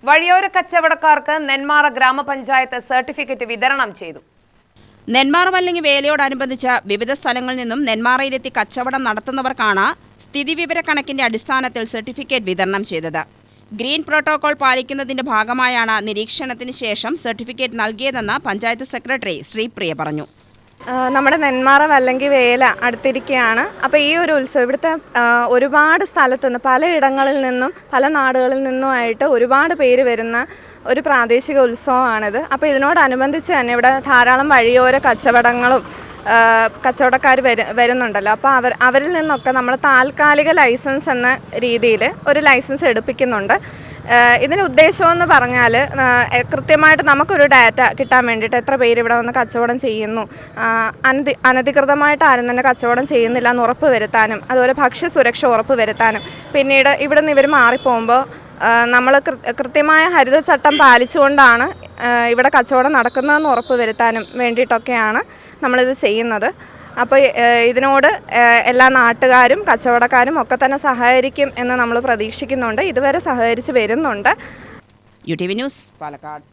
വഴിയോര കച്ചവടക്കാർക്ക് നെന്മാറ ഗ്രാമപഞ്ചായത്ത് സർട്ടിഫിക്കറ്റ് വിതരണം ചെയ്തു. നെന്മാറ വല്ലങ്ങി വേലയോടനുബന്ധിച്ച് വിവിധ സ്ഥലങ്ങളിൽ നിന്നും നെന്മാറയിലെത്തി കച്ചവടം നടത്തുന്നവർക്കാണ് സ്ഥിതിവിവരക്കണക്കിന്റെ അടിസ്ഥാനത്തിൽ സർട്ടിഫിക്കറ്റ് വിതരണം ചെയ്തത്. ഗ്രീൻ പ്രോട്ടോകോൾ പാലിക്കുന്നതിന്റെ ഭാഗമായാണ് നിരീക്ഷണത്തിന് ശേഷം സർട്ടിഫിക്കറ്റ് നൽകിയതെന്ന് പഞ്ചായത്ത് സെക്രട്ടറി ശ്രീപ്രിയ പറഞ്ഞു. നമ്മുടെ നെന്മാറ വല്ലങ്കി വേല അടുത്തിരിക്കുകയാണ്. അപ്പോൾ ഈ ഒരു ഉത്സവം ഇവിടുത്തെ ഒരുപാട് സ്ഥലത്തു നിന്ന് പലയിടങ്ങളിൽ നിന്നും പല നാടുകളിൽ നിന്നുമായിട്ട് ഒരുപാട് പേര് വരുന്ന ഒരു പ്രാദേശിക ഉത്സവമാണിത്. അപ്പോൾ ഇതിനോടനുബന്ധിച്ച് തന്നെ ഇവിടെ ധാരാളം വഴിയോര കച്ചവടക്കാർ വരുന്നുണ്ടല്ലോ. അപ്പോൾ അവരിൽ നിന്നൊക്കെ നമ്മൾ താൽക്കാലിക ലൈസൻസ് എന്ന രീതിയിൽ ഒരു ലൈസൻസ് എടുപ്പിക്കുന്നുണ്ട്. ഇതിന് ഉദ്ദേശമെന്ന് പറഞ്ഞാൽ കൃത്യമായിട്ട് നമുക്കൊരു ഡാറ്റ കിട്ടാൻ വേണ്ടിയിട്ട് എത്ര പേര് ഇവിടെ വന്ന് കച്ചവടം ചെയ്യുന്നു, അനധികൃതമായിട്ട് ആരും തന്നെ കച്ചവടം ചെയ്യുന്നില്ല എന്ന് ഉറപ്പ് വരുത്താനും, അതുപോലെ ഭക്ഷ്യസുരക്ഷ ഉറപ്പ് വരുത്താനും, പിന്നീട് ഇവിടെ നിന്ന് ഇവർ മാറിപ്പോകുമ്പോൾ നമ്മൾ കൃത്യമായ ഹരിതചട്ടം പാലിച്ചുകൊണ്ടാണ് ഇവിടെ കച്ചവടം നടക്കുന്നതെന്ന് ഉറപ്പ് വരുത്താനും വേണ്ടിയിട്ടൊക്കെയാണ് നമ്മളിത് ചെയ്യുന്നത്. അപ്പോൾ ഇതിനോട് എല്ലാ നാട്ടുകാരും കച്ചവടക്കാരും ഒക്കെ തന്നെ സഹകരിക്കും എന്ന് നമ്മൾ പ്രതീക്ഷിക്കുന്നുണ്ട്. ഇതുവരെ സഹകരിച്ച് വരുന്നുണ്ട്. UTV news, Palakkad.